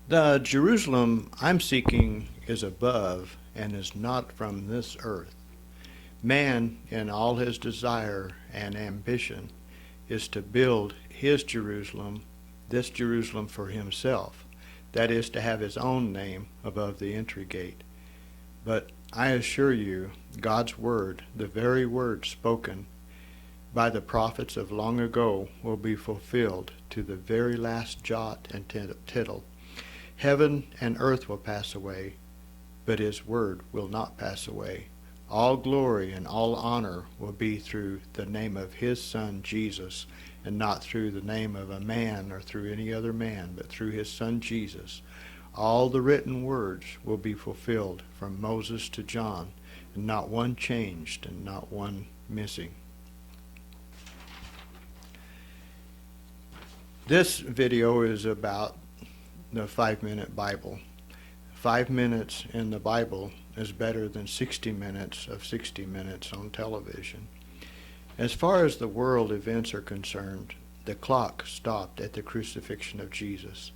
The Jerusalem I'm seeking is above and is not from this earth. Man, in all his desire and ambition, is to build his Jerusalem, this Jerusalem for himself. That is, to have his own name above the entry gate. But I assure you, God's word, the very word spoken by the prophets of long ago, will be fulfilled to the very last jot and tittle. Heaven and earth will pass away, but his word will not pass away. All glory and all honor will be through the name of his Son Jesus, and not through the name of a man or through any other man, but through his Son Jesus. All the written words will be fulfilled from Moses to John, and not one changed and not one missing. This video is about the 5-minute Bible. 5 minutes in the Bible is better than 60 minutes of 60 minutes on television. As far as the world events are concerned, the clock stopped at the crucifixion of Jesus.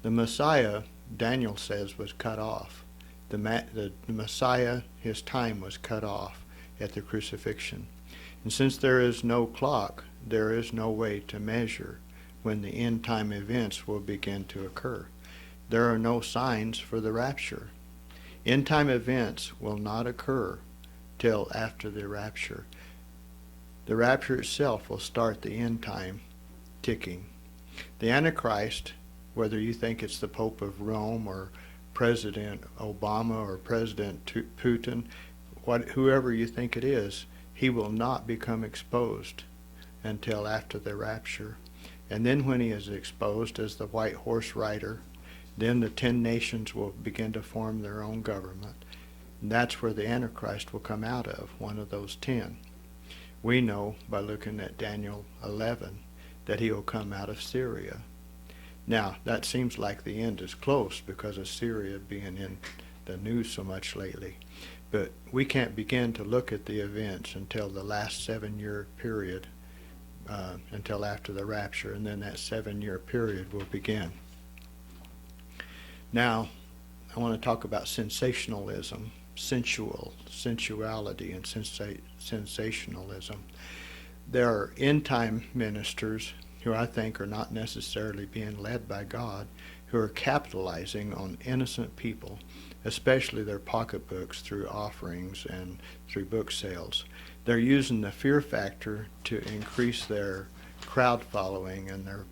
The Messiah, Daniel says, was cut off. The Messiah, his time was cut off at the crucifixion. And since there is no clock, there is no way to measure when the end time events will begin to occur. There are no signs for the rapture. End time events will not occur till after the rapture. The rapture itself will start the end time ticking. The Antichrist, whether you think it's the Pope of Rome or President Obama or President Putin, whoever you think it is, he will not become exposed until after the rapture. And then when he is exposed as the white horse rider, then the 10 nations will begin to form their own government. And that's where the Antichrist will come out of, one of those 10. We know by looking at Daniel 11 that he will come out of Syria. Now, that seems like the end is close because of Syria being in the news so much lately. But we can't begin to look at the events until the last 7-year period, until after the rapture, and then that 7-year period will begin. Now, I want to talk about sensationalism, sensuality, and sensationalism. There are end-time ministers who I think are not necessarily being led by God, who are capitalizing on innocent people, especially their pocketbooks through offerings and through book sales. They're using the fear factor to increase their crowd following and their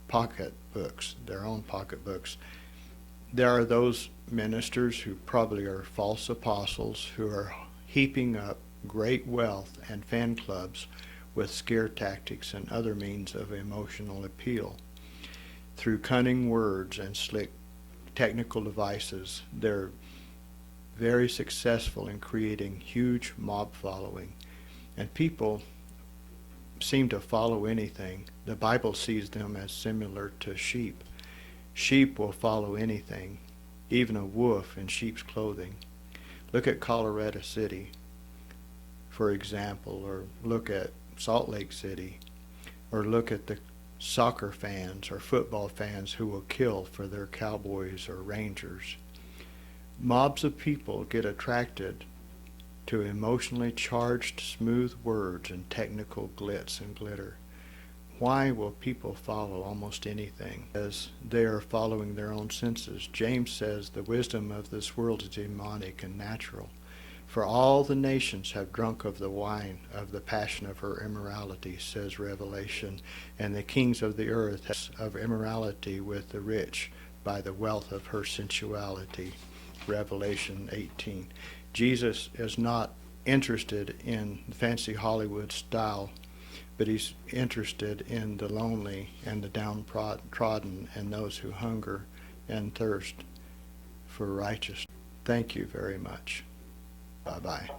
pocketbooks, their own pocketbooks. There are those ministers who probably are false apostles who are heaping up great wealth and fan clubs with scare tactics and other means of emotional appeal. Through cunning words and slick technical devices, they're very successful in creating huge mob following. And people seem to follow anything. The Bible sees them as similar to sheep. Sheep will follow anything, even a wolf in sheep's clothing. Look at Colorado City, for example, or look at Salt Lake City, or look at the soccer fans or football fans who will kill for their Cowboys or Rangers. Mobs of people get attracted to emotionally charged smooth words and technical glitz and glitter. Why will people follow almost anything? As they are following their own senses. James says the wisdom of this world is demonic and natural. For all the nations have drunk of the wine of the passion of her immorality, says Revelation, and the kings of the earth of immorality with the rich by the wealth of her sensuality. Revelation 18. Jesus is not interested in fancy Hollywood style, but he's interested in the lonely and the downtrodden and those who hunger and thirst for righteousness. Thank you very much. Bye-bye.